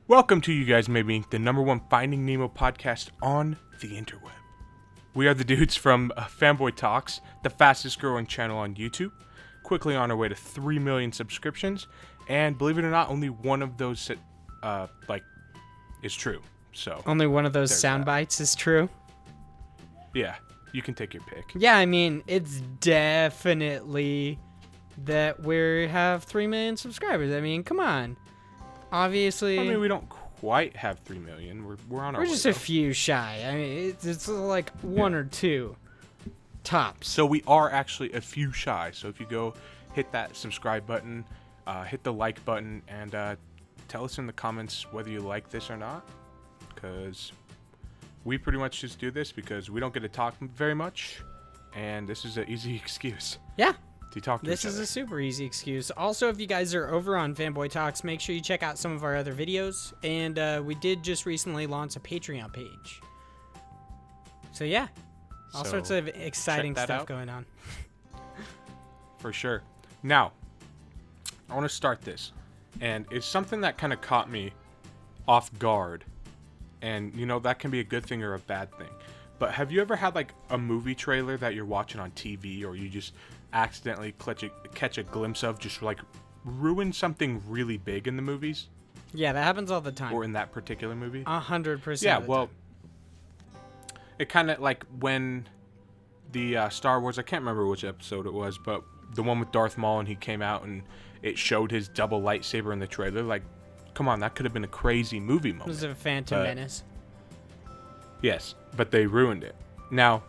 Welcome to You Guys Maybe, the #1 Finding Nemo podcast on the interweb. We are the dudes from Fanboy Talks, the fastest growing channel on YouTube, quickly on our way to 3 million subscriptions, and believe it or not, only one of those is true. So only one of those sound bites is true. Yeah, you can take your pick. Yeah, I mean, it's definitely that we have 3 million subscribers. I mean, come on. Obviously, I mean, we don't quite have 3 million. We're on our way. We're just a few shy. I mean, it's like one or two tops. So we are actually a few shy. So if you go hit that subscribe button, hit the like button, and tell us in the comments whether you like this or not. Because we pretty much just do this because we don't get to talk very much, and this is an easy excuse. Yeah. To talk to this each is other. a super easy excuse. Also, if you guys are over on Fanboy Talks, make sure you check out some of our other videos. And we did just recently launch a Patreon page. So yeah, all sorts of exciting stuff going on. For sure. Now, I want to start this, and it's something that kind of caught me off guard. And, you know, that can be a good thing or a bad thing. But have you ever had, like, a movie trailer that you're watching on TV, or you just accidentally catch a glimpse of, just, like, ruin something really big in the movies? Yeah, that happens all the time. Or in that particular movie? 100%. Yeah, well, it kind of, like, when the Star Wars, I can't remember which episode it was, but the one with Darth Maul, and he came out and it showed his double lightsaber in the trailer, like, come on, that could have been a crazy movie moment. It was a Phantom Menace. Yes, but they ruined it. Now,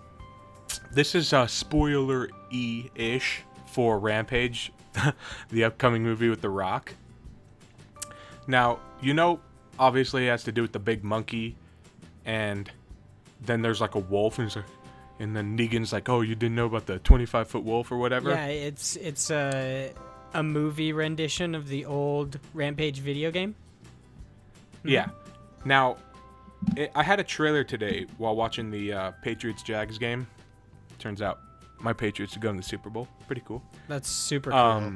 this is a spoiler-y-ish for Rampage, the upcoming movie with The Rock. Now, you know, obviously it has to do with the big monkey, and then there's like a wolf, and then Negan's like, oh, you didn't know about the 25-foot wolf or whatever? Yeah, it's a movie rendition of the old Rampage video game. Mm-hmm. Yeah. Now, I had a trailer today while watching the Patriots-Jags game. Turns out my Patriots are going to the Super Bowl. Pretty cool. That's super cool.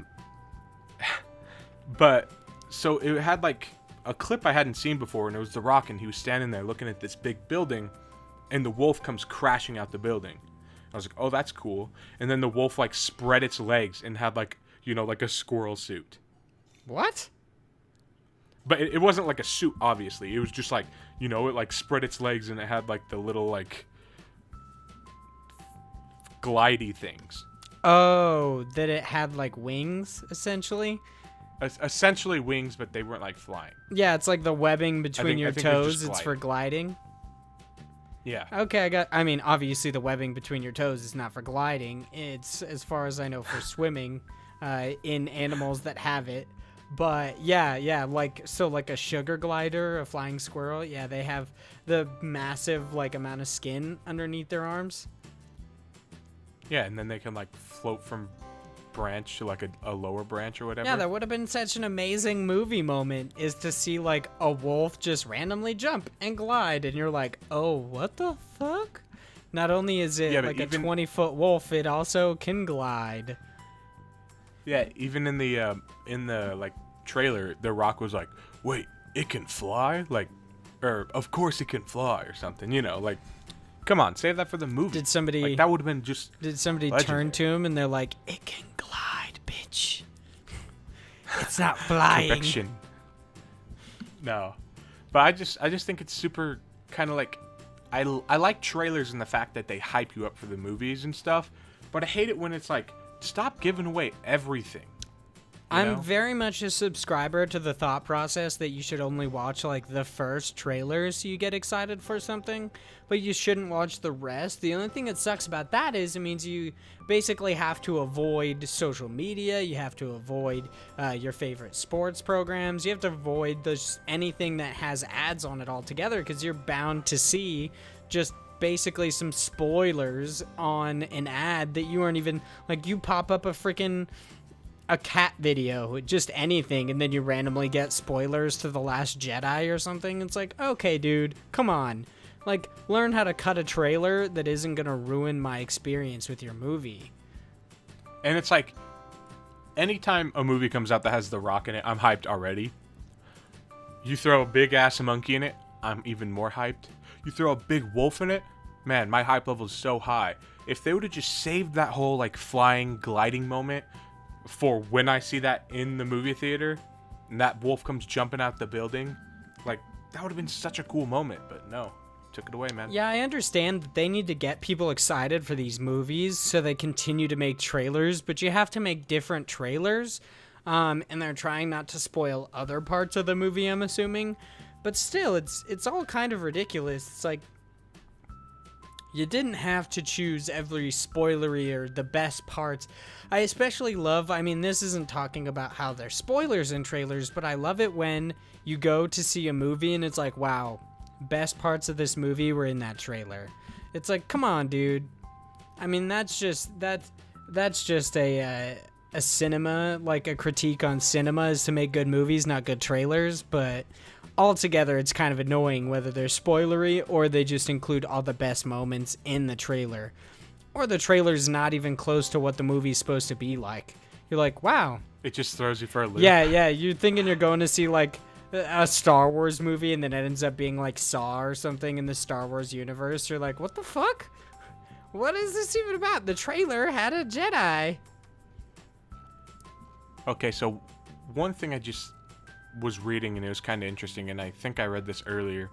But, so it had like a clip I hadn't seen before, and it was The Rock, and he was standing there looking at this big building, and the wolf comes crashing out the building. I was like, oh, that's cool. And then the wolf like spread its legs and had like, you know, like a squirrel suit. What? But it wasn't like a suit, obviously. It was just like, you know, it like spread its legs and it had like the little like glidey things. Oh, that it had like wings, essentially? Essentially wings, but they weren't like flying. Yeah, it's like the webbing between your toes. It's for gliding. Yeah. Okay, I mean, obviously the webbing between your toes is not for gliding. It's, as far as I know, for swimming in animals that have it. But yeah, like a sugar glider, a flying squirrel. Yeah, they have the massive like amount of skin underneath their arms. Yeah, and then they can like float from branch to like a lower branch or whatever. Yeah, that would have been such an amazing movie moment, is to see like a wolf just randomly jump and glide, and you're like, oh, what the fuck? Not only is it like a 20-foot wolf, it also can glide. Yeah, even in the like trailer, The Rock was like, "Wait, it can fly?" Like, or of course it can fly, or something. You know, like, come on, save that for the movie. Did somebody? Like, that would have been just. Did somebody legendary. turn to him and they're like, "It can glide, bitch. It's not flying." Correction. No, but I just think it's super kind of like, I like trailers and the fact that they hype you up for the movies and stuff, but I hate it when it's like, stop giving away everything. I'm very much a subscriber to the thought process that you should only watch like the first trailer so you get excited for something, but you shouldn't watch the rest. The only thing that sucks about that is it means you basically have to avoid social media, you have to avoid your favorite sports programs, you have to avoid anything that has ads on it altogether, because you're bound to see just basically some spoilers on an ad that you aren't even, like, you pop up a cat video, just anything, and then you randomly get spoilers to The Last Jedi or something. It's like, okay, dude, come on. Like, learn how to cut a trailer that isn't gonna ruin my experience with your movie. And it's like, anytime a movie comes out that has The Rock in it, I'm hyped already. You throw a big ass monkey in it, I'm even more hyped. You throw a big wolf in it, man, my hype level is so high. If they would have just saved that whole like flying, gliding moment for when I see that in the movie theater, and that wolf comes jumping out the building, like that would have been such a cool moment. But no, took it away, man. Yeah, I understand that they need to get people excited for these movies so they continue to make trailers, but you have to make different trailers. And they're trying not to spoil other parts of the movie, I'm assuming. But still, it's all kind of ridiculous. It's like, you didn't have to choose every spoilery or the best parts. I especially love, I mean, this isn't talking about how there's spoilers in trailers, but I love it when you go to see a movie and it's like, wow, best parts of this movie were in that trailer. It's like, come on, dude. I mean, that's just a cinema, like a critique on cinema is to make good movies, not good trailers, but altogether it's kind of annoying whether they're spoilery or they just include all the best moments in the trailer. Or the trailer's not even close to what the movie's supposed to be like. You're like, wow. It just throws you for a loop. Yeah, you're thinking you're going to see like a Star Wars movie and then it ends up being like Saw or something in the Star Wars universe. You're like, what the fuck? What is this even about? The trailer had a Jedi. Okay, so one thing I just was reading and it was kind of interesting, and I think I read this earlier,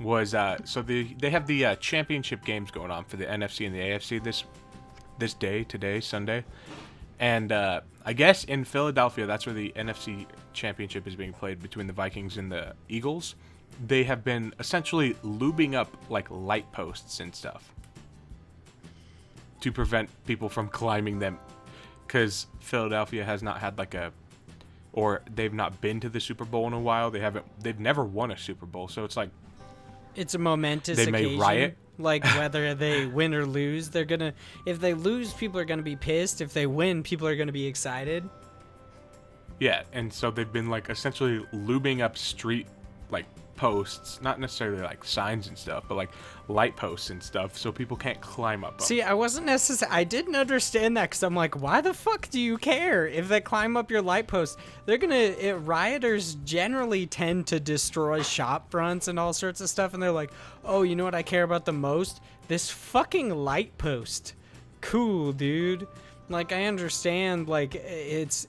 was so they have the championship games going on for the NFC and the AFC this day, today, Sunday, and I guess in Philadelphia, that's where the NFC championship is being played between the Vikings and the Eagles. They have been essentially lubing up like light posts and stuff to prevent people from climbing them, because Philadelphia has not had or they've not been to the Super Bowl in a while. They've never won a Super Bowl, so it's like it's a momentous they occasion. may riot. Like whether they win or lose, if they lose, people are gonna be pissed. If they win, people are gonna be excited. Yeah, and so they've been like essentially lubing up street like posts, not necessarily like signs and stuff, but like light posts and stuff, so people can't climb up them. See, I didn't understand that, because I'm like, why the fuck do you care if they climb up your light post? Rioters generally tend to destroy shop fronts and all sorts of stuff, and they're like, oh, you know what I care about the most? This fucking light post. Cool, dude. Like, I understand, like, it's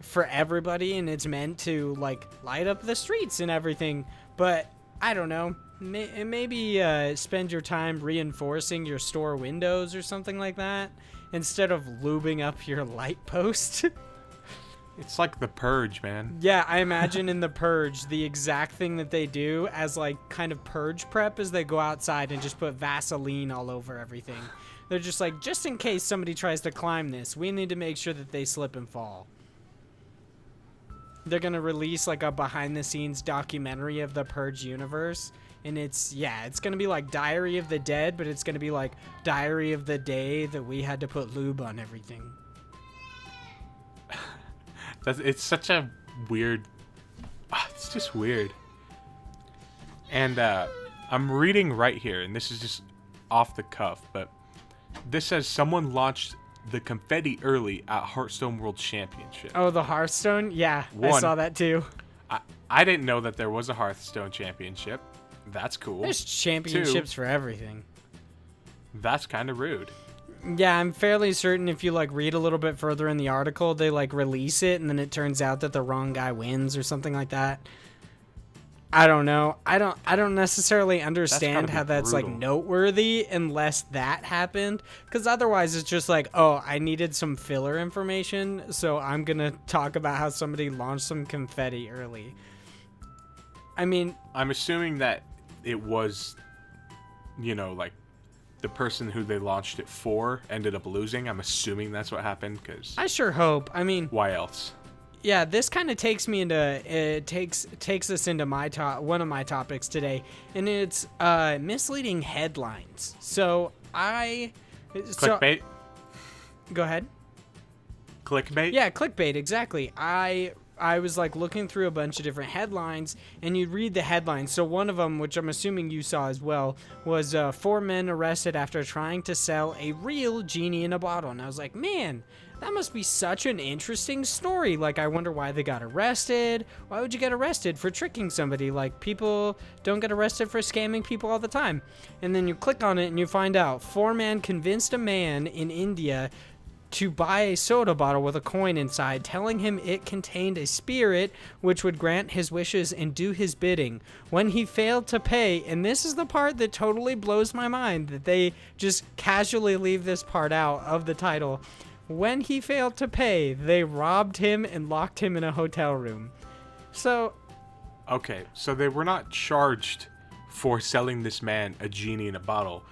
for everybody and it's meant to like light up the streets and everything, but I don't know, maybe spend your time reinforcing your store windows or something like that instead of lubing up your light post. It's like the Purge, man. Yeah, I imagine in the Purge the exact thing that they do as like kind of purge prep is they go outside and just put Vaseline all over everything. They're just like, just in case somebody tries to climb this, we need to make sure that they slip and fall. They're gonna release like a behind-the-scenes documentary of the Purge universe, and it's gonna be like Diary of the Dead, but it's gonna be like Diary of the Day that we had to put lube on everything. It's such a weird. It's just weird. And I'm reading right here, and this is just off the cuff, but this says someone launched the confetti early at Hearthstone World Championship. Oh, the Hearthstone? Yeah, I saw that too. I didn't know that there was a Hearthstone Championship. That's cool. There's championships for everything. That's kind of rude. Yeah, I'm fairly certain if you like read a little bit further in the article, they like release it and then it turns out that the wrong guy wins or something like that. I don't know. I don't necessarily understand how that's like noteworthy unless that happened, because otherwise it's just like, oh, I needed some filler information, so I'm gonna talk about how somebody launched some confetti early. I mean, I'm assuming that it was, like the person who they launched it for ended up losing. I'm assuming that's what happened, because I sure hope. I mean, why else? Yeah, this kind of takes me into takes us into one of my topics today, and it's misleading headlines. Clickbait. Go ahead. Clickbait. Yeah, clickbait. Exactly. I I was like looking through a bunch of different headlines, and you'd read the headlines. So one of them, which I'm assuming you saw as well, was 4 men arrested after trying to sell a real genie in a bottle. And I was like, man, that must be such an interesting story. Like, I wonder why they got arrested. Why would you get arrested for tricking somebody? Like, people don't get arrested for scamming people all the time. And then you click on it and you find out 4-man convinced a man in India to buy a soda bottle with a coin inside, telling him it contained a spirit which would grant his wishes and do his bidding. When he failed to pay, and this is the part that totally blows my mind, that they just casually leave this part out of the title. When he failed to pay, they robbed him and locked him in a hotel room. So... Okay, so they were not charged for selling this man a genie in a bottle.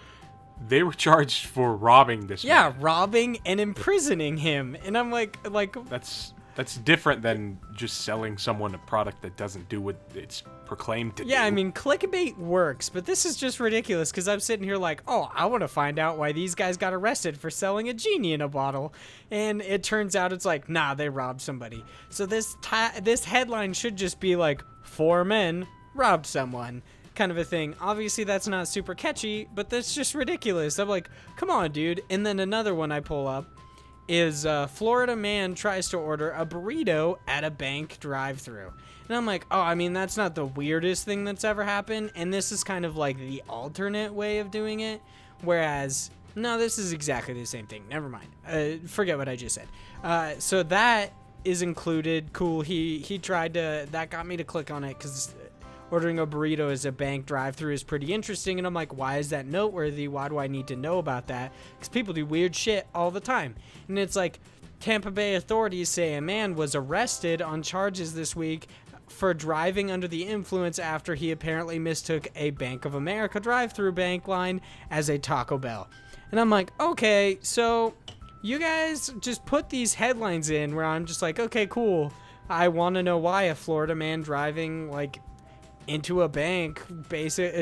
They were charged for robbing this man. Yeah, robbing and imprisoning him. And I'm like... That's different than just selling someone a product that doesn't do what it's proclaimed to do. Yeah, I mean, clickbait works, but this is just ridiculous because I'm sitting here like, oh, I want to find out why these guys got arrested for selling a genie in a bottle. And it turns out it's like, nah, they robbed somebody. So this headline should just be like, 4 men robbed someone. Kind of a thing. Obviously, that's not super catchy, but that's just ridiculous. I'm like, come on, dude. And then another one I pull up is Florida man tries to order a burrito at a bank drive-thru. And I'm like, oh, I mean, that's not the weirdest thing that's ever happened. And this is kind of like the alternate way of doing it. Whereas, no, this is exactly the same thing. Never mind. Forget what I just said. So that is included. Cool. He tried to, that got me to click on it because ordering a burrito as a bank drive-thru is pretty interesting, and I'm like, why is that noteworthy? Why do I need to know about that? Because people do weird shit all the time. And it's like, Tampa Bay authorities say a man was arrested on charges this week for driving under the influence after he apparently mistook a Bank of America drive-thru bank line as a Taco Bell. And I'm like, okay, so you guys just put these headlines in where I'm just like, okay, cool. I want to know why a Florida man driving, like, into a bank,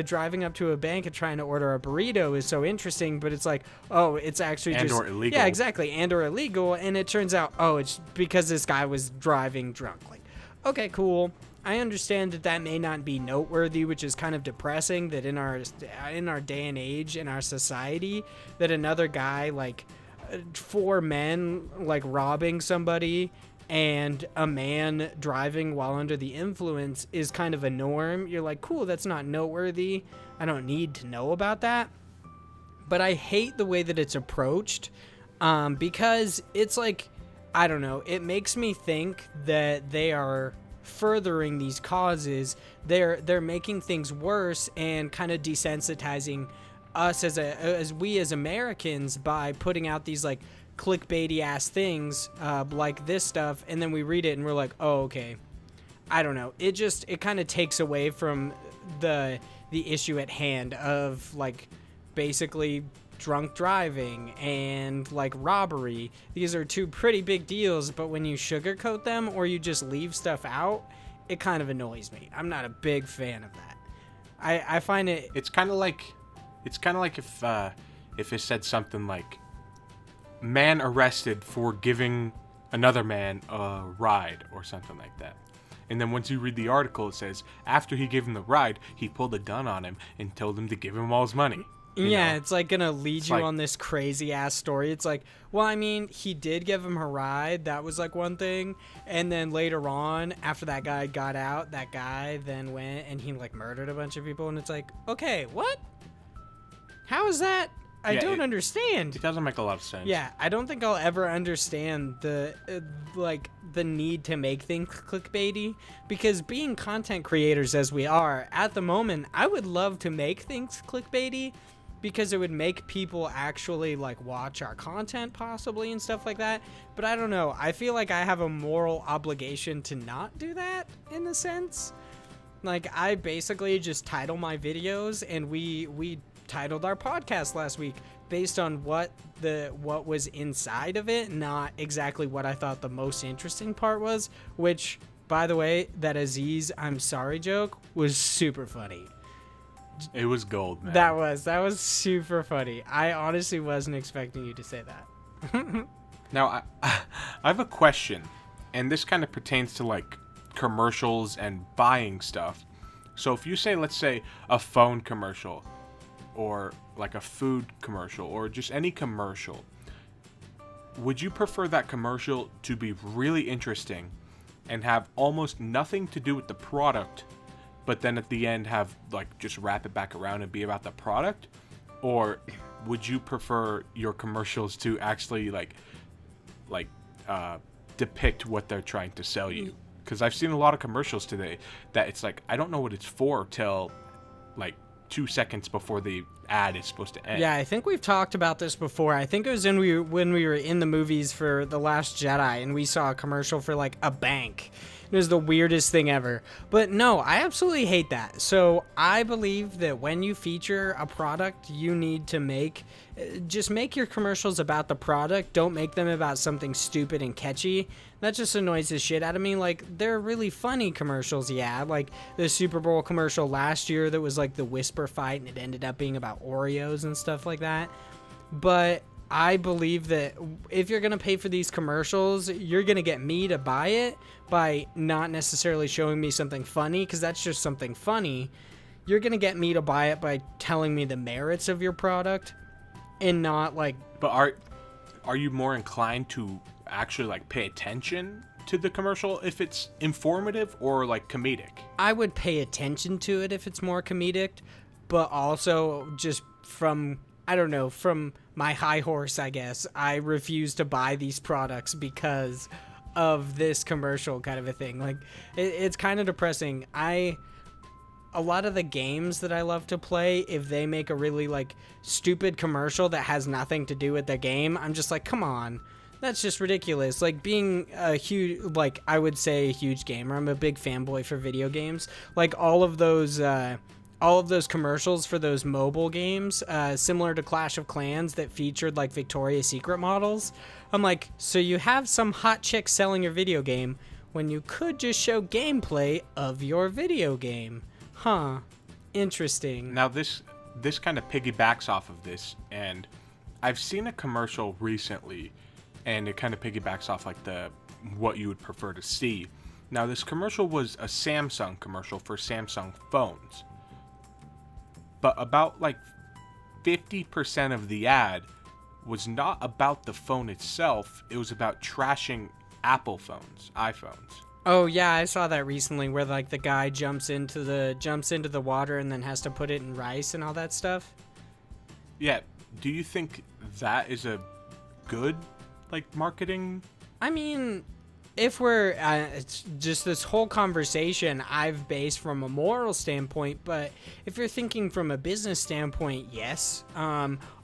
driving up to a bank and trying to order a burrito is so interesting, but it's like, oh, it's actually and just... or illegal. Yeah, exactly, and or illegal, and it turns out, oh, it's because this guy was driving drunk. Like, okay, cool. I understand that may not be noteworthy, which is kind of depressing that in our day and age, in our society, that another guy, like, 4 men, like, robbing somebody and a man driving while under the influence is kind of a norm. You're like, cool, that's not noteworthy. I don't need to know about that. But I hate the way that it's approached because it's like, I don't know, it makes me think that they are furthering these causes. They're making things worse and kind of desensitizing us as we as Americans by putting out these like clickbaity ass things like this stuff, and then we read it and we're like, oh, okay. I don't know. It kind of takes away from the issue at hand of like basically drunk driving and like robbery. These are 2 pretty big deals, but when you sugarcoat them or you just leave stuff out, it kind of annoys me. I'm not a big fan of that. I find it... It's kind of like if it said something like, man arrested for giving another man a ride or something like that. And then once you read the article, it says, after he gave him the ride, he pulled a gun on him and told him to give him all his money. Yeah, it's like gonna lead you on this crazy ass story. It's like, well, I mean, he did give him a ride. That was like one thing. And then later on, after that guy got out, that guy then went and he like murdered a bunch of people. And it's like, okay, what? How is that? I don't understand. It doesn't make a lot of sense. Yeah, I don't think I'll ever understand the need to make things clickbaity, because being content creators as we are at the moment, I would love to make things clickbaity because it would make people actually like watch our content possibly and stuff like that. But I don't know. I feel like I have a moral obligation to not do that in a sense. Like, I basically just title my videos, and we titled our podcast last week based on what was inside of it, not exactly what I thought the most interesting part was, which, by the way, that Aziz I'm sorry joke was super funny. It was gold, man. That was super funny. I honestly wasn't expecting you to say that. Now, I have a question. and this kind of pertains to like commercials and buying stuff. So if you say, let's say, a phone commercial or like a food commercial or just any commercial, would you prefer that commercial to be really interesting and have almost nothing to do with the product, but then at the end have like just wrap it back around and be about the product? Or would you prefer your commercials to actually like depict what they're trying to sell you? Because I've seen a lot of commercials today that it's like, I don't know what it's for till like 2 seconds before the ad is supposed to end. Yeah, I think we've talked about this before. I think it was when we were in the movies for The Last Jedi and we saw a commercial for like a bank. It was the weirdest thing ever. But no, I absolutely hate that. So I believe that when you feature a product, you need to just make your commercials about the product. Don't make them about something stupid and catchy. That just annoys the shit out of me. Like, they're really funny commercials, yeah. Like the Super Bowl commercial last year that was like the whisper fight and it ended up being about Oreos and stuff like that. But I believe that if you're going to pay for these commercials, you're going to get me to buy it by not necessarily showing me something funny, because that's just something funny. You're going to get me to buy it by telling me the merits of your product and not like... But are you more inclined to actually like pay attention to the commercial if it's informative or like comedic? I would pay attention to it if it's more comedic, but also just from my high horse, I guess, I refuse to buy these products because of this commercial kind of a thing. Like, it's kind of depressing. A lot of the games that I love to play, if they make a really like stupid commercial that has nothing to do with the game, I'm just like, come on. That's just ridiculous. Like, being a huge, like, I would say a huge gamer, I'm a big fanboy for video games. Like, all of those commercials for those mobile games, similar to Clash of Clans, that featured like Victoria's Secret models. I'm like, so you have some hot chick selling your video game when you could just show gameplay of your video game. Huh. Interesting. Now this kind of piggybacks off of this, and I've seen a commercial recently, and it kind of piggybacks off like what you would prefer to see. Now this commercial was a Samsung commercial for Samsung phones. But about like 50% of the ad was not about the phone itself. It was about trashing Apple phones, iPhones. Oh yeah, I saw that recently where like the guy jumps into the water and then has to put it in rice and all that stuff. Yeah, do you think that is a good like marketing? I mean, if we're it's just this whole conversation I've based from a moral standpoint, but if you're thinking from a business standpoint, yes,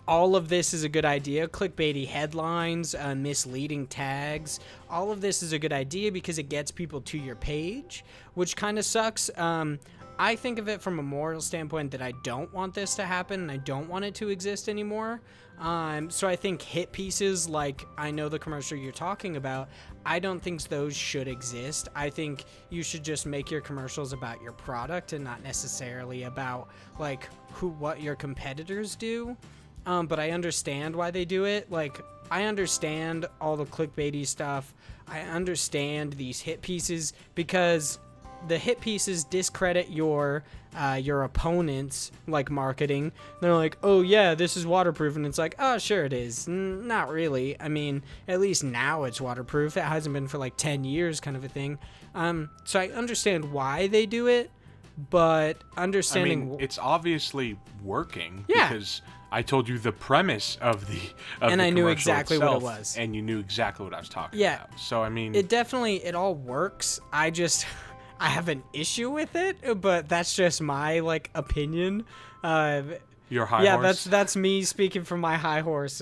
all of this is a good idea. Clickbaity headlines, misleading tags, all of this is a good idea because it gets people to your page, which kind of sucks. I think of it from a moral standpoint that I don't want this to happen and I don't want it to exist anymore. So I think hit pieces like I know the commercial you're talking about, I don't think those should exist. I think you should just make your commercials about your product and not necessarily about like what your competitors do. But I understand why they do it. Like, I understand all the clickbaity stuff. I understand these hit pieces because the hit pieces discredit your opponent's like marketing. They're like, oh yeah, this is waterproof, and it's like, oh sure it is. Not really. I mean, at least now it's waterproof. It hasn't been for like 10 years, kind of a thing. So I understand why they do it, but understanding. I mean, it's obviously working. Yeah. Because I told you the premise of the and the I knew commercial exactly itself, what it was, and you knew exactly what I was talking Yeah. about. So I mean, it all works. I have an issue with it, but that's just my like opinion. your high horse. that's me speaking from my high horse.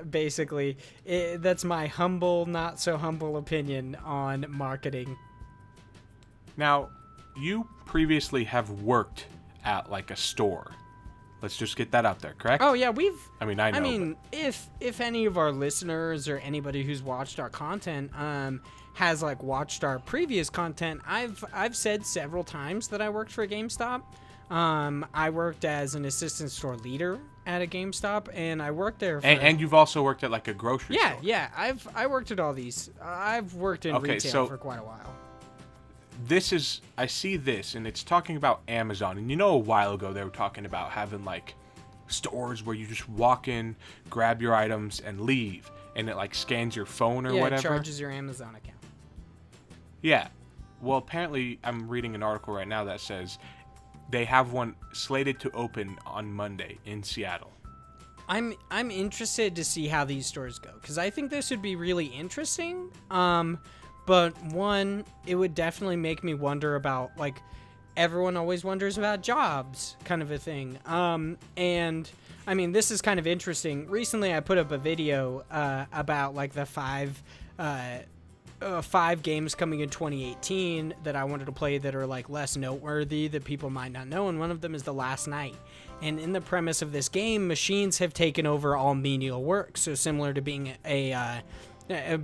Basically, that's my humble, not so humble opinion on marketing. Now, you previously have worked at like a store. Let's just get that out there, correct? Oh yeah, I mean, if any of our listeners or anybody who's watched our content has like watched our previous content, I've said several times that I worked for GameStop. I worked as an assistant store leader at a GameStop, and I worked there. And you've also worked at like a grocery store. Yeah. I worked at all these. I've worked in retail for quite a while. I see this, and it's talking about Amazon. And a while ago they were talking about having like stores where you just walk in, grab your items, and leave, and it like scans your phone or whatever. Yeah, it charges your Amazon account. Yeah. Well, apparently I'm reading an article right now that says they have one slated to open on Monday in Seattle. I'm interested to see how these stores go, because I think this would be really interesting. But one, it would definitely make me wonder about, like, everyone always wonders about jobs, kind of a thing. And I mean, this is kind of interesting. Recently, I put up a video about like the five games coming in 2018 that I wanted to play that are like less noteworthy that people might not know, and one of them is The Last Night. And in the premise of this game, machines have taken over all menial work. So similar to being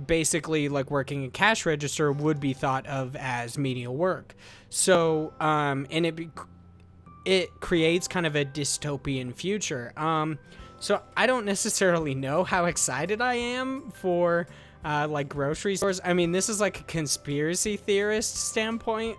basically like working a cash register would be thought of as menial work. So and it creates kind of a dystopian future. So I don't necessarily know how excited I am for like grocery stores. I mean, this is like a conspiracy theorist standpoint.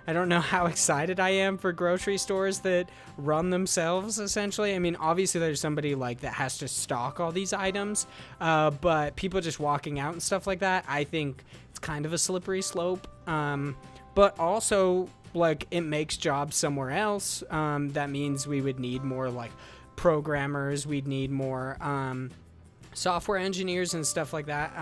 I don't know how excited I am for grocery stores that run themselves, essentially. I mean, obviously there's somebody like that has to stock all these items, but people just walking out and stuff like that, I think it's kind of a slippery slope. But also, like, it makes jobs somewhere else. That means we would need more like programmers. We'd need more software engineers and stuff like that.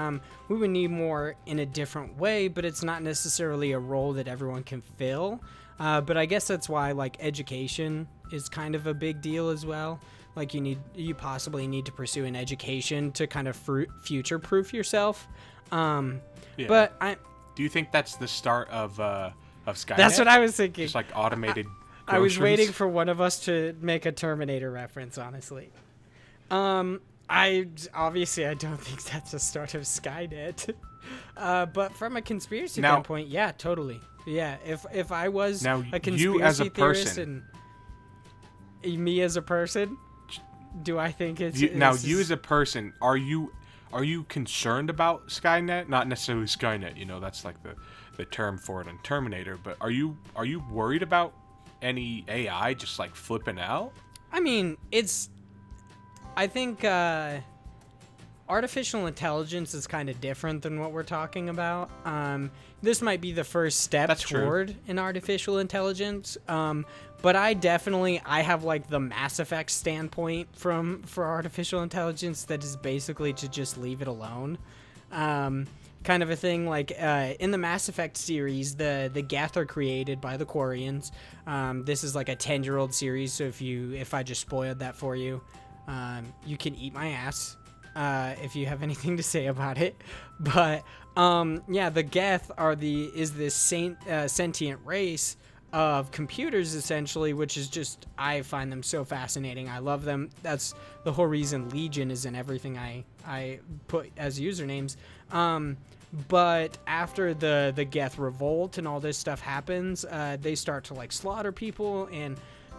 We would need more in a different way, but it's not necessarily a role that everyone can fill. But I guess that's why like education is kind of a big deal as well. Like you possibly need to pursue an education to kind of future proof yourself. Yeah. But do you think that's the start of Skynet? That's what I was thinking. Just like automated I was groceries? waiting for one of us to make a Terminator reference, honestly. I don't think that's the start of Skynet. But from a conspiracy standpoint, yeah, totally. Yeah, if I was a conspiracy theorist and me as a person, do I think it's you as a person, are you concerned about Skynet? Not necessarily Skynet, that's like the term for it in Terminator, but are you worried about any AI just like flipping out? I mean, I think artificial intelligence is kind of different than what we're talking about. This might be the first step toward an artificial intelligence. But I have like the Mass Effect standpoint for artificial intelligence that is basically to just leave it alone. Kind of a thing like in the Mass Effect series, the Geth are created by the Quarians. This is like a 10-year-old series, so if I just spoiled that for you, you can eat my ass if you have anything to say about it. But the Geth is this sentient race of computers, essentially, which is just, I find them so fascinating. I love them. That's the whole reason Legion is in everything I put as usernames. But after the Geth revolt and all this stuff happens, they start to like slaughter people, and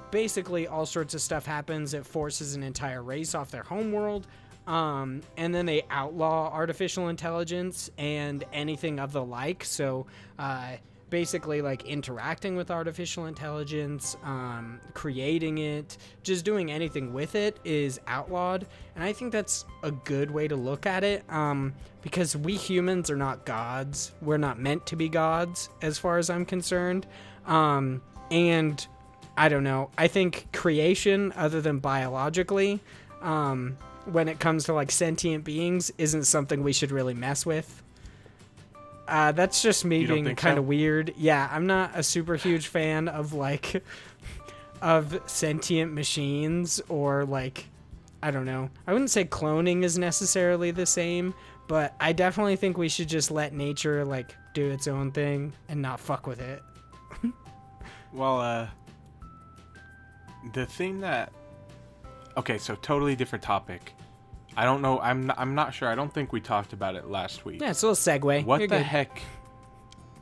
basically all sorts of stuff happens. It forces an entire race off their homeworld. And then they outlaw artificial intelligence and anything of the like. So basically like interacting with artificial intelligence, creating it, just doing anything with it is outlawed. And I think that's a good way to look at it, because we humans are not gods. We're not meant to be gods as far as I'm concerned. And I don't know. I think creation, other than biologically, when it comes to like sentient beings, isn't something we should really mess with. That's just me being kind of weird. Yeah, I'm not a super huge fan of like of sentient machines, or like, I don't know. I wouldn't say cloning is necessarily the same, but I definitely think we should just let nature like do its own thing and not fuck with it. Well, the thing that... Okay, so totally different topic. I don't know. I'm not sure. I don't think we talked about it last week. Yeah, it's a little segue. What You're the good. heck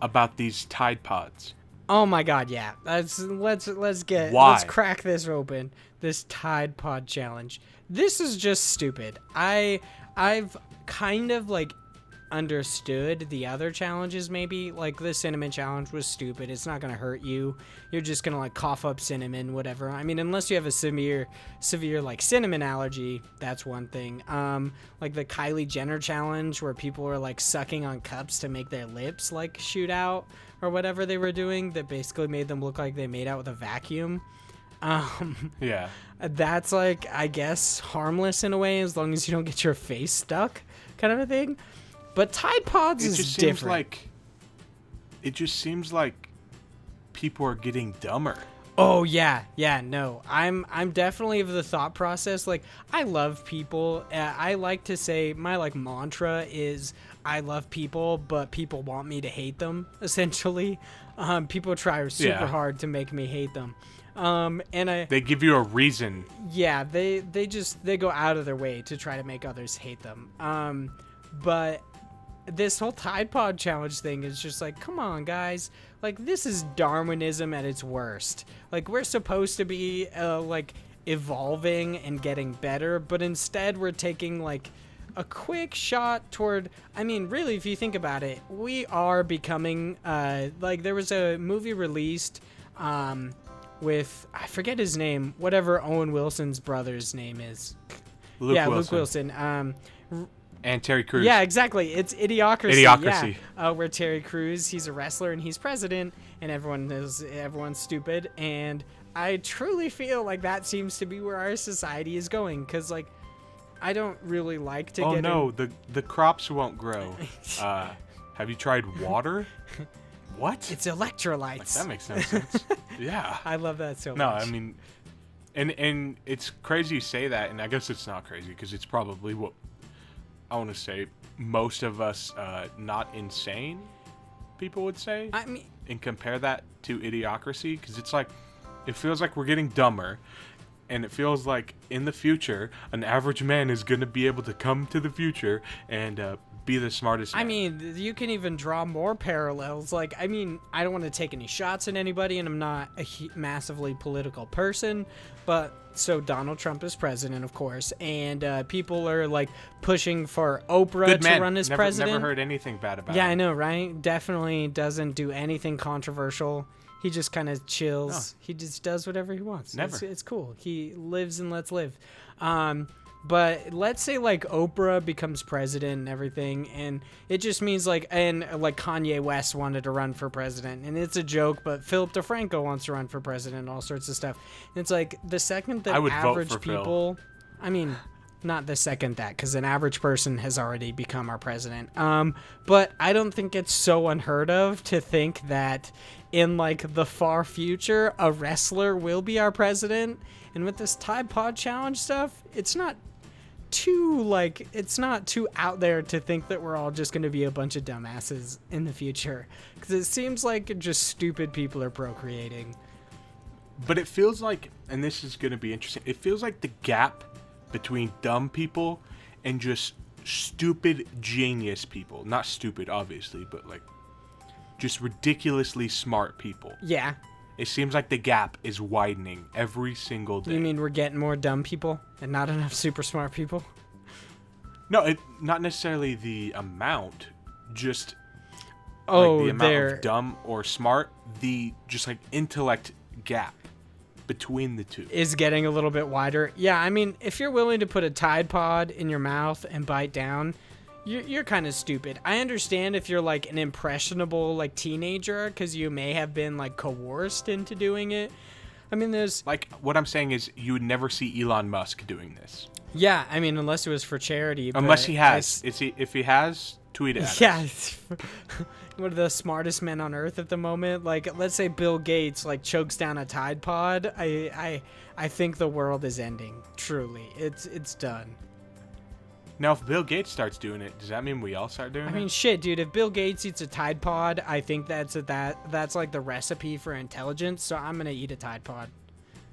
about these Tide Pods? Oh my God, yeah. Let's Why? crack this open. This Tide Pod challenge. This is just stupid. I've kind of like understood the other challenges maybe. Like the cinnamon challenge was stupid. It's not gonna hurt you. You're just gonna like cough up cinnamon, whatever. I mean, unless you have a severe like cinnamon allergy, that's one thing. Like the Kylie Jenner challenge where people were like sucking on cups to make their lips like shoot out or whatever they were doing, that basically made them look like they made out with a vacuum. Yeah. That's like, I guess, harmless in a way as long as you don't get your face stuck, kind of a thing. But Tide Pods is different. It just seems like people are getting dumber. Oh yeah, no. I'm definitely of the thought process. Like, I love people. I like to say my like mantra is I love people, but people want me to hate them. Essentially, people try super hard to make me hate them. They give you a reason. Yeah, they go out of their way to try to make others hate them. But this whole Tide Pod challenge thing is just like, come on, guys. Like, this is Darwinism at its worst. Like, we're supposed to be, like, evolving and getting better, but instead we're taking, like, a quick shot toward... I mean, really, if you think about it, we are becoming, like, there was a movie released, with... I forget his name. Whatever Owen Wilson's brother's name is. Luke Wilson. Luke Wilson. And Terry Crews. Yeah, exactly. It's Idiocracy. Idiocracy. Yeah. Where Terry Crews, he's a wrestler and he's president, and everyone's stupid. And I truly feel like that seems to be where our society is going. Because, like, I don't really like to get... Oh, no. The crops won't grow. Have you tried water? What? It's electrolytes. Like, that makes no sense. Yeah. I love that so much. No, I mean... And it's crazy you say that, and I guess it's not crazy, because it's probably what... I want to say most of us not insane people would say. I mean, and compare that to Idiocracy, because it's like, it feels like we're getting dumber, and it feels like in the future an average man is going to be able to come to the future and be the smartest man. I mean, you can even draw more parallels. Like, I mean, I don't want to take any shots at anybody, and I'm not a massively political person, but so Donald Trump is president, of course, and people are like pushing for Oprah to run as president. Never heard anything bad about him. Yeah, I know, right? Definitely doesn't do anything controversial. He just kind of chills. No. He just does whatever he wants. Never. It's cool. He lives and lets live. But let's say like Oprah becomes president and everything, and it just means like, and like Kanye West wanted to run for president, and it's a joke, but Philip DeFranco wants to run for president, all sorts of stuff. And it's like the second that average people, I mean, not the second that, because an average person has already become our president. But I don't think it's so unheard of to think that in like the far future, a wrestler will be our president. And with this Tide Pod challenge stuff, it's not too out there to think that we're all just going to be a bunch of dumbasses in the future, because it seems like just stupid people are procreating. But it feels like, and this is going to be interesting, it feels like the gap between dumb people and just stupid genius people, not stupid obviously, but like just ridiculously smart people. Yeah. It seems like the gap is widening every single day. You mean we're getting more dumb people and not enough super smart people? No, not necessarily the amount, just like the amount of dumb or smart, the just like intellect gap between the two is getting a little bit wider. Yeah, I mean, if you're willing to put a Tide Pod in your mouth and bite down, you're kind of stupid. I understand if you're like an impressionable like teenager, because you may have been like coerced into doing it. I mean, there's like, what I'm saying is you would never see Elon Musk doing this. Yeah, I mean, unless it was for charity. Unless he has. If he has, tweet it at us. One of the smartest men on earth at the moment. Like, let's say Bill Gates like chokes down a Tide Pod. I think the world is ending. Truly, it's done. Now, if Bill Gates starts doing it, does that mean we all start doing it? I mean, shit, dude. If Bill Gates eats a Tide Pod, I think that's like the recipe for intelligence. So I'm gonna eat a Tide Pod.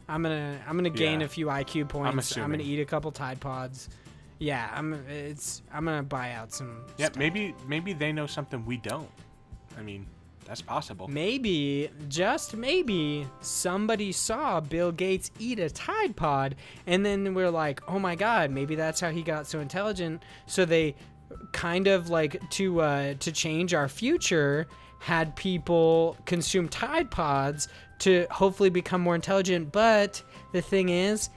I'm gonna gain a few IQ points. I'm gonna eat a couple Tide Pods. Yeah, I'm gonna buy out some. Yeah, stuff. maybe they know something we don't. I mean, That's possible. Maybe, just maybe, somebody saw Bill Gates eat a Tide Pod, and then we're like, oh my god, maybe that's how he got so intelligent. So they kind of like to change our future, had people consume Tide Pods to hopefully become more intelligent. But the thing is,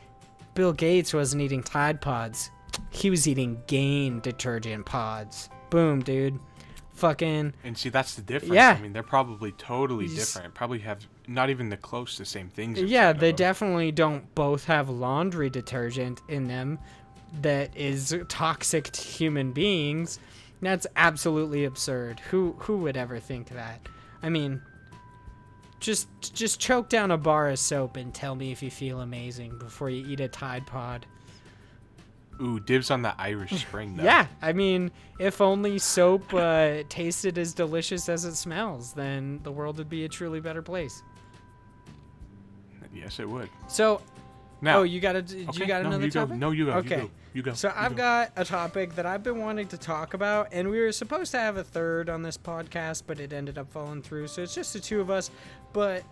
Bill Gates wasn't eating Tide Pods. He was eating Gain detergent pods. Boom, dude. Fucking. And see, that's the difference. Yeah. I mean, they're probably totally different. Probably have not even the close to same things. Yeah, they definitely don't both have laundry detergent in them that is toxic to human beings. That's absolutely absurd. Who would ever think that? I mean, just choke down a bar of soap and tell me if you feel amazing before you eat a Tide Pod. Ooh, dibs on the Irish Spring, though. Yeah, I mean, if only soap tasted as delicious as it smells, then the world would be a truly better place. Yes, it would. So, Now, you got another topic? No, you go. Okay. You go. So I've got a topic that I've been wanting to talk about, and we were supposed to have a third on this podcast, but it ended up falling through. So it's just the two of us, but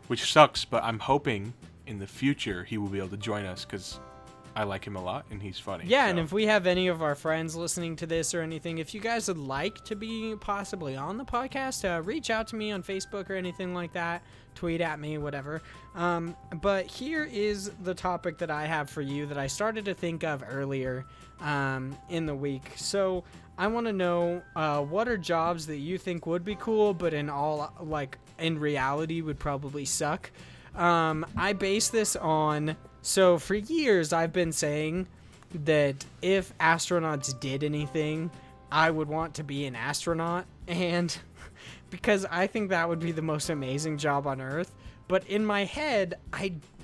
Which sucks, but I'm hoping in the future he will be able to join us because I like him a lot and he's funny. Yeah, so. and if we have any of our friends listening to this or anything, if you guys would like to be possibly on the podcast, reach out to me on Facebook or anything like that. Tweet at me, whatever. But here is the topic that I have for you that I started to think of earlier in the week. So I want to know what are jobs that you think would be cool, but in reality would probably suck. I base this on... So for years, I've been saying that if astronauts did anything, I would want to be an astronaut, and because I think that would be the most amazing job on Earth. But in my head,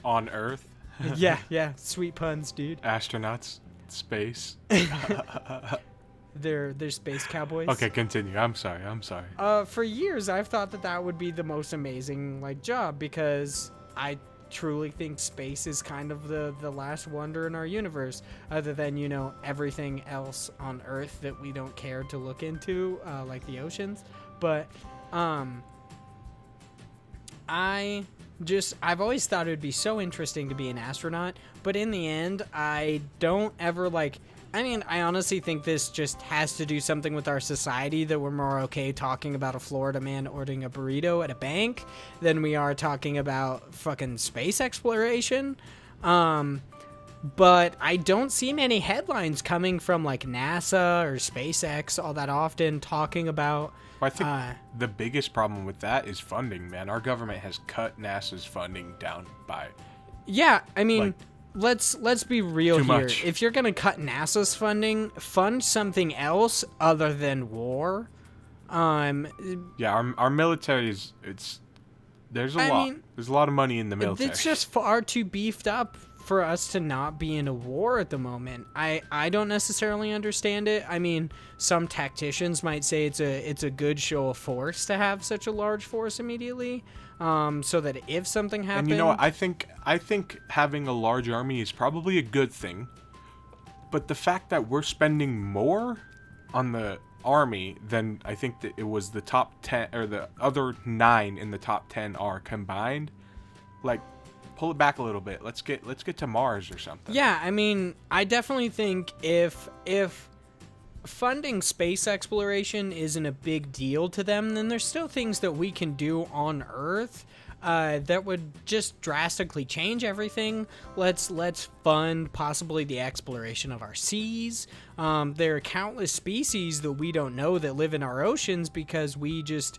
On Earth? yeah, sweet puns, dude. Astronauts? Space? They're space cowboys. Okay, continue. I'm sorry. For years, I've thought that would be the most amazing job because I truly think space is kind of the last wonder in our universe, other than everything else on Earth that we don't care to look into, like the oceans. But I've always thought it would be so interesting to be an astronaut, but in the end I don't ever I honestly think this just has to do something with our society, that we're more okay talking about a Florida man ordering a burrito at a bank than we are talking about fucking space exploration. But I don't see many headlines coming from NASA or SpaceX all that often talking about... Well, I think the biggest problem with that is funding, man. Our government has cut NASA's funding down by... Yeah, I mean... Let's be real here. Much. If you're gonna cut NASA's funding, fund something else other than war. Yeah, our military there's a lot of money in the military. It's just far too beefed up for us to not be in a war at the moment. I don't necessarily understand it. I mean, some tacticians might say it's a good show of force to have such a large force immediately. So that if something happened... And you know what? I think having a large army is probably a good thing. But the fact that we're spending more on the army than I think that it was the top 10, or the other 9 in the top 10 are combined, pull it back a little bit. Let's get to Mars or something. Yeah, I mean, I definitely think if funding space exploration isn't a big deal to them, then there's still things that we can do on Earth that would just drastically change everything. Let's fund possibly the exploration of our seas. There are countless species that we don't know that live in our oceans because we just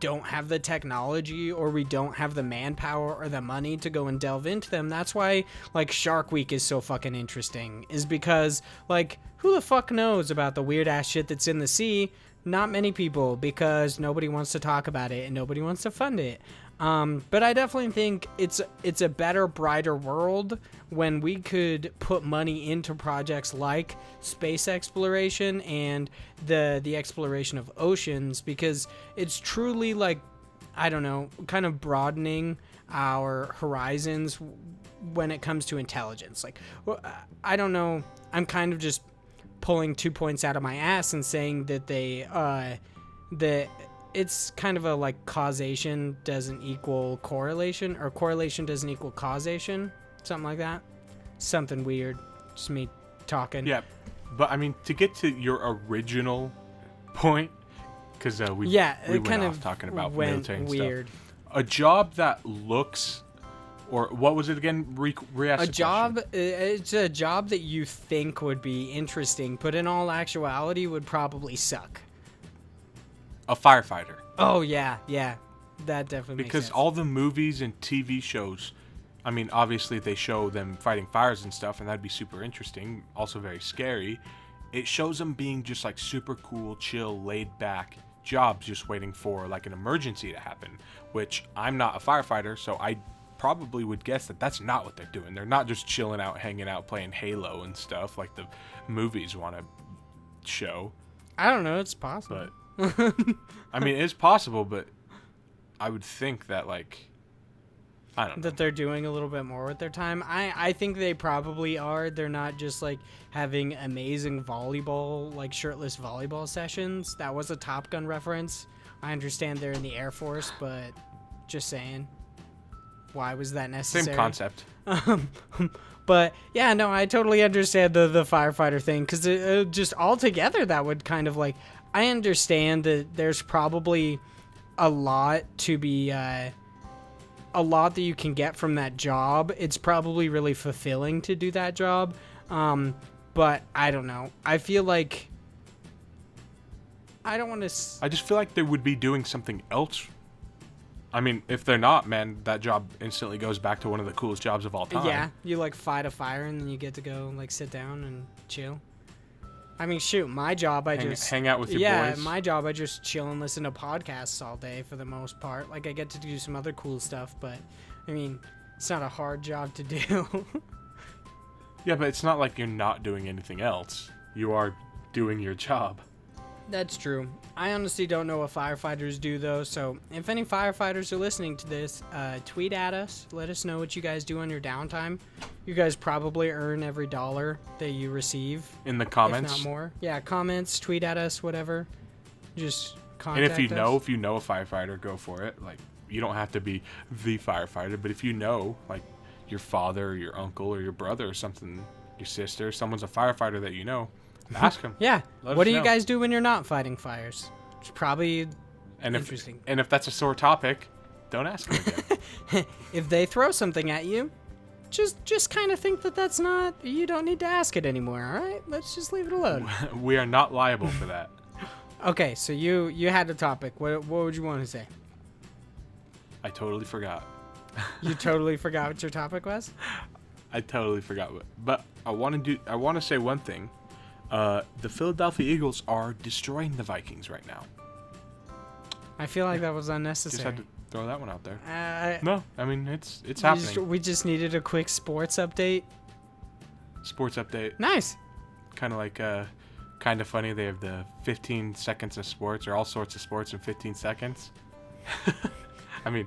don't have the technology, or we don't have the manpower or the money to go and delve into them. That's why Shark Week is so fucking interesting, is because who the fuck knows about the weird ass shit that's in the sea? Not many people, because nobody wants to talk about it and nobody wants to fund it. But I definitely think it's a better, brighter world when we could put money into projects like space exploration and the exploration of oceans, because it's truly I don't know, kind of broadening our horizons when it comes to intelligence. I don't know, I'm kind of just pulling 2 points out of my ass and saying that it's kind of a like causation doesn't equal correlation, or correlation doesn't equal causation, something like that. Something weird. Just me talking. Yeah, but I mean, to get to your original point, because we went kind off of talking about went military and weird. stuff. A job that looks, or what was it again? A job, it's a job that you think would be interesting, but in all actuality would probably suck. A firefighter. Oh yeah, that definitely Because makes sense. all the movies and TV shows, I mean, obviously they show them fighting fires and stuff, and that'd be super interesting. Also very scary. It shows them being just like super cool, chill, laid back jobs, just waiting for like an emergency to happen. Which I'm not a firefighter, so I probably would guess that that's not what they're doing. They're not just chilling out, hanging out, playing Halo and stuff like the movies want to show. I don't know. It's possible. But I mean, it's possible, but I would think that like, I don't know. That they're doing a little bit more with their time. I think they probably are. They're not just like having amazing volleyball, like shirtless volleyball sessions. That was a Top Gun reference. I understand they're in the Air Force, but just saying. Why was that necessary? Same concept. But yeah, no, I totally understand the firefighter thing, because just altogether that would kind of like, I understand that there's probably a lot to be a lot that you can get from that job. It's probably really fulfilling to do that job, but I don't know. I feel like I don't want to. I just feel like they would be doing something else. I mean, if they're not, man, that job instantly goes back to one of the coolest jobs of all time. Yeah, you like fight a fire and then you get to go like sit down and chill. I mean, shoot, my job, hang out with your boys. My job, I just chill and listen to podcasts all day for the most part. Like, I get to do some other cool stuff, but I mean, it's not a hard job to do. Yeah, but it's not like you're not doing anything else. You are doing your job. That's true. I honestly don't know what firefighters do, though, so if any firefighters are listening to this, tweet at us. Let us know what you guys do on your downtime. You guys probably earn every dollar that you receive. In the comments. If not more. Yeah, comments, tweet at us, whatever. Just contact And us. if you know a firefighter, go for it. Like, you don't have to be the firefighter, but if you know, like, your father or your uncle or your brother or something, your sister, someone's a firefighter that you know, ask them. Yeah. Let What us do you know. guys do when you're not fighting fires? It's probably And interesting. If that's a sore topic, don't ask them again. If they throw something at you, just kind of think that that's not, you don't need to ask it anymore, all right? Let's just leave it alone. We are not liable for that. Okay, so you had a topic. What would you want to say? I totally forgot. You totally forgot what your topic was? I totally forgot. But I want to say one thing. The Philadelphia Eagles are destroying the Vikings right now. I feel like that was Just unnecessary. had to throw that one out there. Uh, No, I mean it's happening. we just needed a quick sports update. Sports update. Nice. Kind of like kind of funny. They have the 15 seconds of sports, or all sorts of sports in 15 seconds. I mean,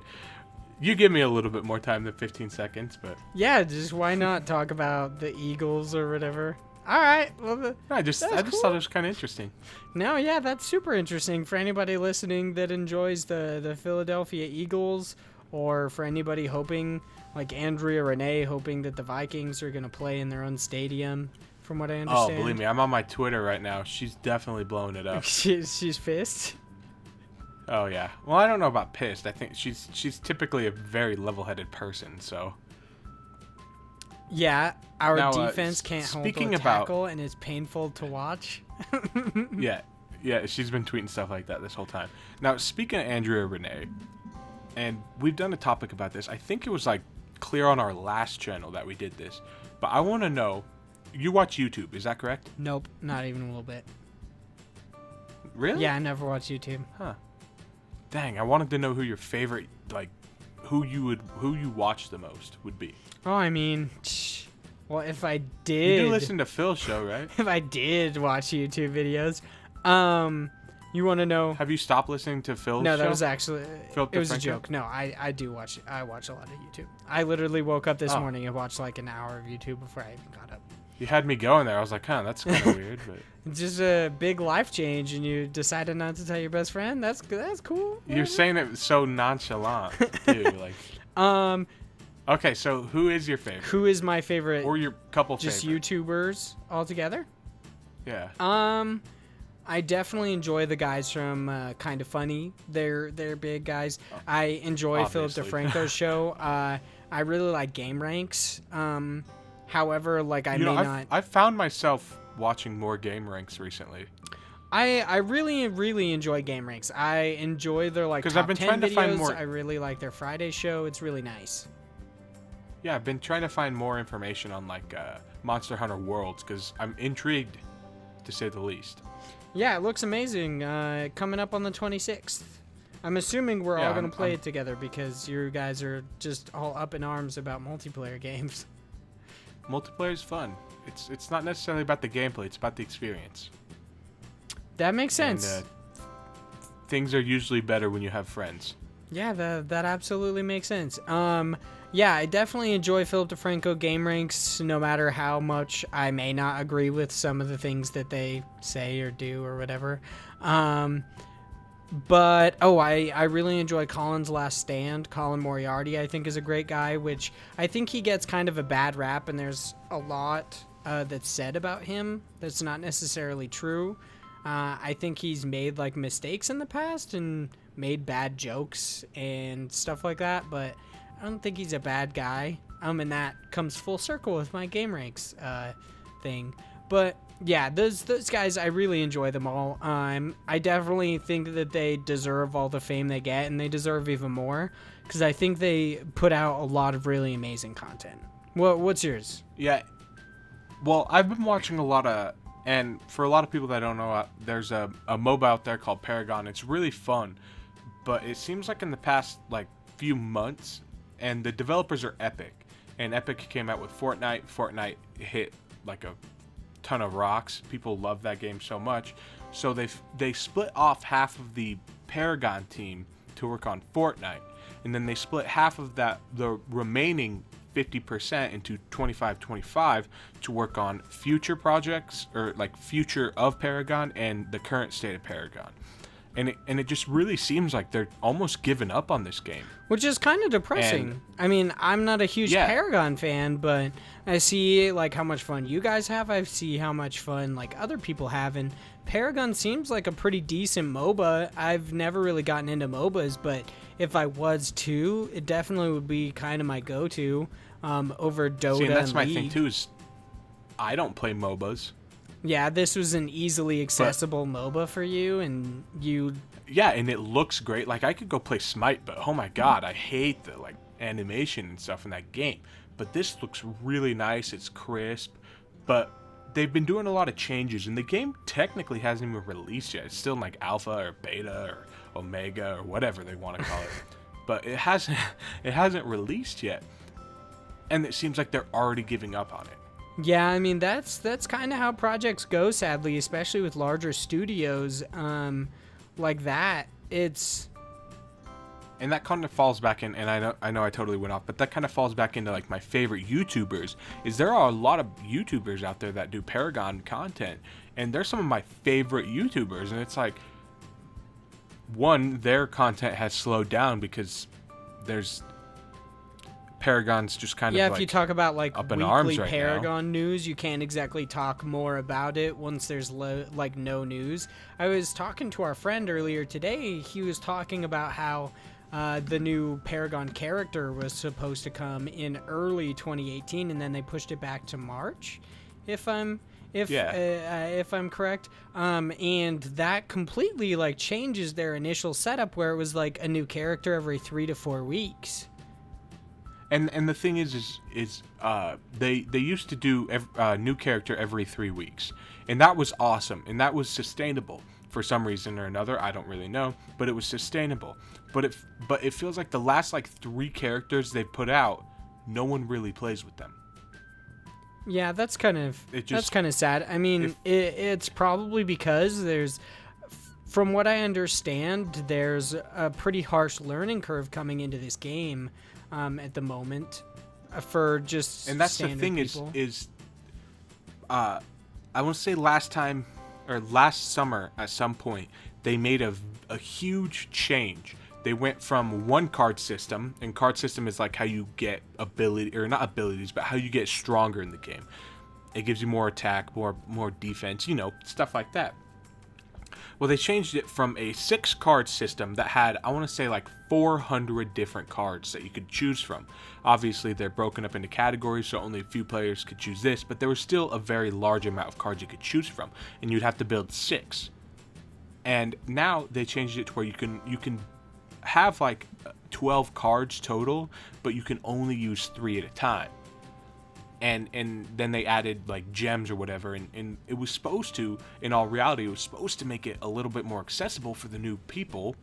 you give me a little bit more time than 15 seconds, but Yeah, just why not talk about the Eagles or whatever? All right. Well, I just That's thought it was kind of interesting. no, yeah, that's super interesting for anybody listening that enjoys the Philadelphia Eagles, or for anybody hoping, like Andrea Renee, hoping that the Vikings are going to play in their own stadium, from what I Oh, understand. believe me, I'm on my Twitter right now. She's definitely blowing it up. She's pissed. Oh yeah. Well, I don't know about pissed. I think she's typically a very level-headed person. So Yeah, our Now, defense can't hold speaking a about- tackle, and it's painful to watch. yeah, she's been tweeting stuff like that this whole time. Now, speaking of Andrea Renee, and we've done a topic about this. I think it was like clear on our last channel that we did this, but I want to know. You watch YouTube, is that correct? Nope, not even a little bit. Really? Yeah, I never watch YouTube. Huh. Dang, I wanted to know who your favorite, like, who you watch the most would be. Oh, I mean, well, if I You did, do listen to Phil's show, right? if I did watch YouTube videos, you want to know? Have you stopped listening to Phil's No, show? that was actually Philip it was a DeFranco? joke. No, I do watch it. I watch a lot of YouTube. I literally woke up this Oh. morning and watched like an hour of YouTube before I even got up. You had me going there. I was like, huh, that's kind of weird, but It's just a big life change, and you decided not to tell your best friend. That's cool. you're saying it so nonchalant, too. Like, okay, so who is your favorite, Who is my favorite? or your couple Just favorite? YouTubers altogether. Yeah. I definitely enjoy the guys from Kind of Funny. They're big guys. I enjoy Philip Obviously. DeFranco's show. I really like Game Ranks. However, like I've found myself watching more Game Ranks recently. I really, really enjoy Game Ranks. I enjoy their like 'Cause top I've been 10 trying to videos. find more- I really like their Friday show. It's really nice. Yeah, I've been trying to find more information on like Monster Hunter Worlds because I'm intrigued, to say the least. Yeah, it looks amazing. Coming up on the 26th. I'm assuming we're all Yeah, going to play I'm- it together because you guys are just all up in arms about multiplayer games. Multiplayer is fun. It's not necessarily about the gameplay; it's about the experience. That makes And, sense. things are usually better when you have friends. Yeah, that absolutely makes sense. Yeah, I definitely enjoy Philip DeFranco Game Ranks, no matter how much I may not agree with some of the things that they say or do or whatever. But I really enjoy Colin's Last Stand. Colin Moriarty, I think, is a great guy, which I think he gets kind of a bad rap, and there's a lot that's said about him that's not necessarily true. I think he's made like mistakes in the past and made bad jokes and stuff like that, but I don't think he's a bad guy. And that comes full circle with my Game Ranks thing. But yeah, those guys, I really enjoy them all. I definitely think that they deserve all the fame they get, and they deserve even more because I think they put out a lot of really amazing content. What's yours? Yeah. Well, I've been watching a lot of, and for a lot of people that don't know, there's a MOBA out there called Paragon. It's really fun, but it seems like in the past like few months, and the developers are Epic, and Epic came out with Fortnite. Fortnite hit like a ton of rocks. People love that game so much, so they split off half of the Paragon team to work on Fortnite, and then they split half of the remaining 50% into 25-25 to work on future projects, or like future of Paragon and the current state of Paragon. And it just really seems like they're almost giving up on this game. Which is kind of depressing. And- I mean, I'm not a huge Yeah. Paragon fan, but I see like how much fun you guys have. I see how much fun like other people have, and Paragon seems like a pretty decent MOBA. I've never really gotten into MOBAs, but if I was to, it definitely would be kind of my go-to over Dota. See, and that's and my League. thing too, is I don't play MOBAs. Yeah, this was an easily accessible MOBA for you, and you. Yeah, and it looks great. Like I could go play Smite, but oh my god, I hate the like animation and stuff in that game. But this looks really nice. It's crisp, but they've been doing a lot of changes, and the game technically hasn't even released yet. It's still in like alpha or beta or omega or whatever they want to call it. But it hasn't released yet, and it seems like they're already giving up on it. Yeah, I mean that's kind of how projects go, sadly, especially with larger studios like that. It's And that kind of falls back in, and I know I totally went off, but that kind of falls back into like my favorite YouTubers. Is there are a lot of YouTubers out there that do Paragon content, and they're some of my favorite YouTubers, and it's like, one, their content has slowed down because there's Paragon's just kind yeah. of If like you talk about like up in weekly arms right now. Paragon news, you can't exactly talk more about it once there's like no news. I was talking to our friend earlier today. He was talking about how the new Paragon character was supposed to come in early 2018, and then they pushed it back to March, if I'm correct. And that completely like changes their initial setup, where it was like a new character every 3 to 4 weeks. And the thing is they used to do new character every 3 weeks, and that was awesome, and that was sustainable for some reason or another. I don't really know, but it was sustainable. But it feels like the last like 3 characters they put out, no one really plays with them. Yeah, that's kind of sad. I mean, it's probably because from what I understand, there's a pretty harsh learning curve coming into this game at the moment for just And that's standard the thing people. is I want to say last summer at some point, they made a huge change. They went from one card system, and card system is like how you get ability, or not abilities, but how you get stronger in the game. It gives you more attack, more defense, stuff like that. Well, they changed it from a 6-card system that had, I want to say, like 400 different cards that you could choose from. Obviously, they're broken up into categories, so only a few players could choose this, but there was still a very large amount of cards you could choose from, and you'd have to build 6. And now they changed it to where you can have like 12 cards total, but you can only use 3 at a time. And then they added like gems or whatever, and it was supposed to, in all reality, it was supposed to make it a little bit more accessible for the new people,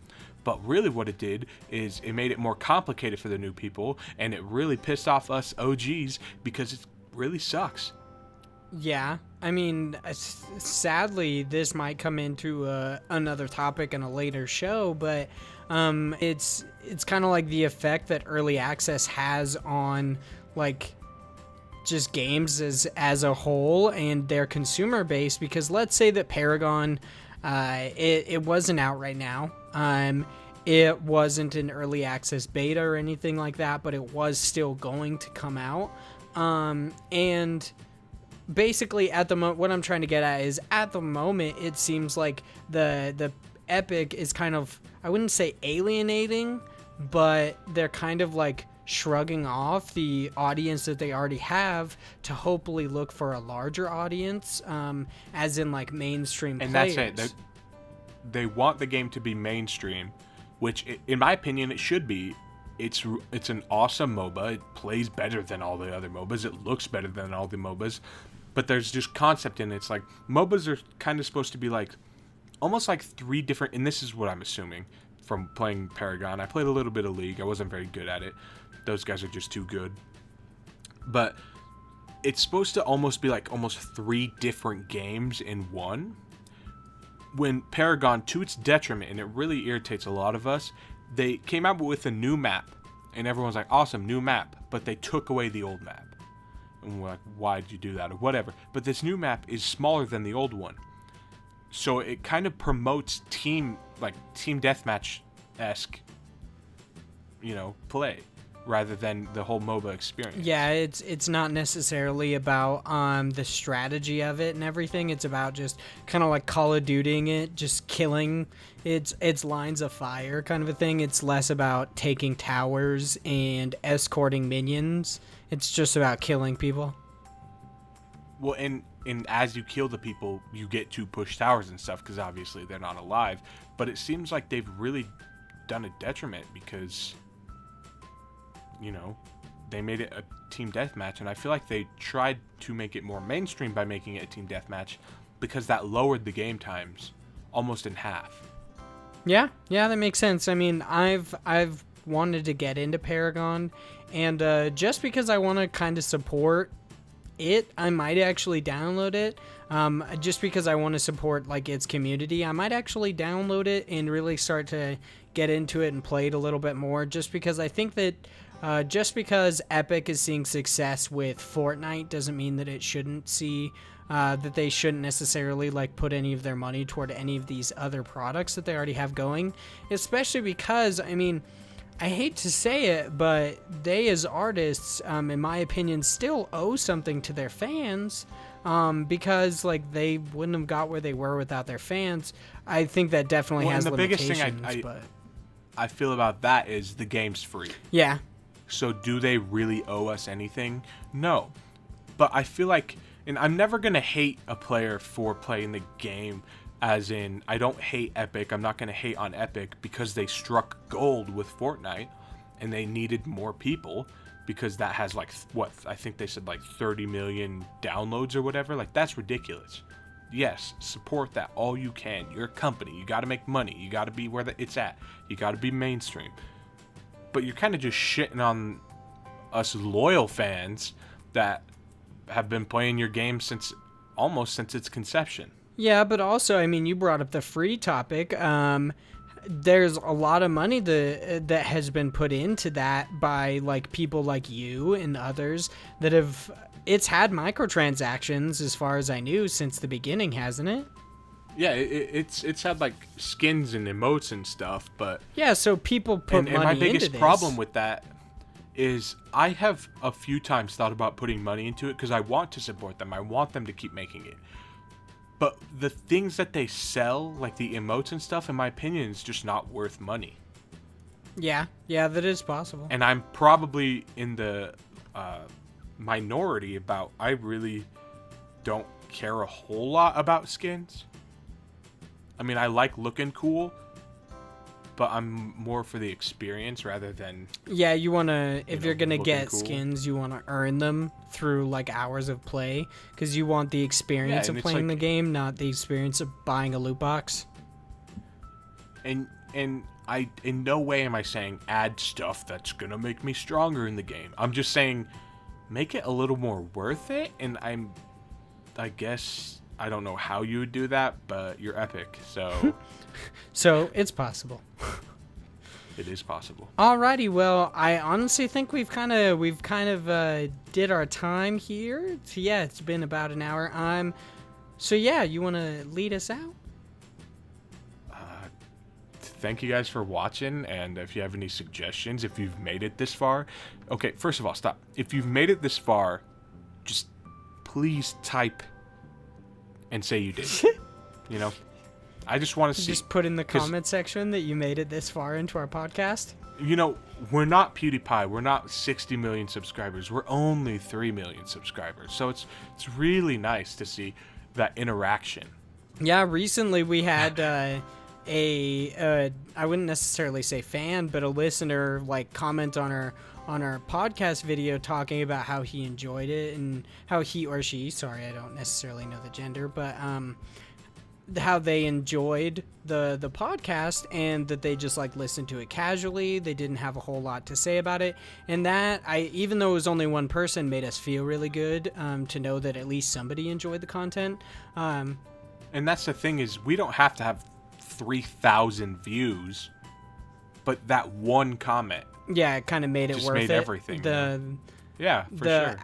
but really what it did is it made it more complicated for the new people, and it really pissed off us OGs because it really sucks. Yeah, I mean, sadly, this might come into another topic in a later show, but it's kind of like the effect that early access has on like just games as a whole and their consumer base, because let's say that Paragon it wasn't out right now, it wasn't an early access beta or anything like that, but it was still going to come out, and basically at the moment, what I'm trying to get at is at the moment it seems like the Epic is kind of, I wouldn't say alienating, but they're kind of like shrugging off the audience that they already have to hopefully look for a larger audience, as in like mainstream and players. That's it. They want the game to be mainstream, which in my opinion it should be. It's an awesome MOBA. It plays better than all the other MOBAs. It looks better than all the MOBAs. But there's just concept in it. It's like MOBAs are kind of supposed to be like almost like 3 different, and this is what I'm assuming from playing Paragon. I played a little bit of League. I wasn't very good at it. Those guys are just too good. But it's supposed to almost be like almost 3 different games in one. When Paragon, to its detriment, and it really irritates a lot of us, they came out with a new map. And everyone's like, awesome, new map. But they took away the old map. And we're like, why did you do that? Or whatever. But this new map is smaller than the old one. So it kind of promotes team deathmatch-esque, play, rather than the whole MOBA experience. Yeah, it's not necessarily about the strategy of it and everything. It's about just kind of like Call of Dutying it, just killing its lines of fire kind of a thing. It's less about taking towers and escorting minions. It's just about killing people. Well, and as you kill the people, you get to push towers and stuff, because obviously they're not alive. But it seems like they've really done a detriment, because they made it a team deathmatch, and I feel like they tried to make it more mainstream by making it a team deathmatch, because that lowered the game times almost in half. Yeah, that makes sense. I mean, I've wanted to get into Paragon, and just because I want to kind of support it, I might actually download it. Just because I want to support like its community, I might actually download it and really start to get into it and play it a little bit more, just because I think that just because Epic is seeing success with Fortnite doesn't mean that it shouldn't see that they shouldn't necessarily like put any of their money toward any of these other products that they already have going, especially because, I mean, I hate to say it, but they as artists, in my opinion, still owe something to their fans, because like they wouldn't have got where they were without their fans. I think that definitely has limitations. The biggest thing I feel about that is the game's free. Yeah. So do they really owe us anything? No. But I feel like, and I'm never going to hate a player for playing the game, as in, I don't hate Epic. I'm not going to hate on Epic because they struck gold with Fortnite and they needed more people, because that has like, what, I think they said like 30 million downloads or whatever. Like, that's ridiculous. Yes, support that all you can. You're a company. You got to make money. You got to be where it's at. You got to be mainstream. But you're kind of just shitting on us loyal fans that have been playing your game almost since its conception. Yeah, but also, I mean, you brought up the free topic. there's a lot of money that has been put into that by like people like you and others that have. It's had microtransactions as far as I knew since the beginning, hasn't it? Yeah, it's had like skins and emotes and stuff, but yeah, so people put money into this. And my biggest problem with that is I have a few times thought about putting money into it because I want to support them. I want them to keep making it. But the things that they sell, like the emotes and stuff, in my opinion, is just not worth money. Yeah, that is possible. And I'm probably in the minority about I really don't care a whole lot about skins. I mean, I like looking cool, but I'm more for the experience rather than... Yeah, you want to... If you're going to get cool. skins, you want to earn them through, like, hours of play. Because you want the experience of playing the game, not the experience of buying a loot box. And I... In no way am I saying add stuff that's going to make me stronger in the game. I'm just saying make it a little more worth it, and I guess... I don't know how you would do that, but you're epic, so... So, it's possible. It is possible. Alrighty, well, I honestly think we've kind of did our time here. So, yeah, it's been about an hour. So yeah, you want to lead us out? Thank you guys for watching, and if you have any suggestions, if you've made it this far... Okay, first of all, stop. If you've made it this far, just please type... and say you did. You know? I just want to see. Just put in the comment section that you made it this far into our podcast. You know, we're not PewDiePie. We're not 60 million subscribers. We're only 3 million subscribers. So it's really nice to see that interaction. Yeah, recently we had I wouldn't necessarily say fan, but a listener like comment on our podcast video talking about how he enjoyed it and how he or she, sorry, I don't necessarily know the gender, but how they enjoyed the podcast and that they just like listened to it casually. They didn't have a whole lot to say about it, and that even though it was only one person, made us feel really good to know that at least somebody enjoyed the content. And that's the thing, is we don't have to have 3,000 views, but that one comment, yeah, it kind of made it just worth made it. Everything. Yeah, for sure.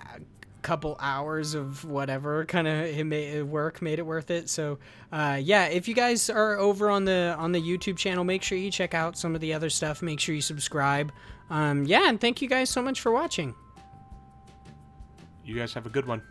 Couple hours of whatever kind of made it worth it. So yeah, if you guys are over on the YouTube channel, make sure you check out some of the other stuff. Make sure you subscribe. Yeah, and thank you guys so much for watching. You guys have a good one.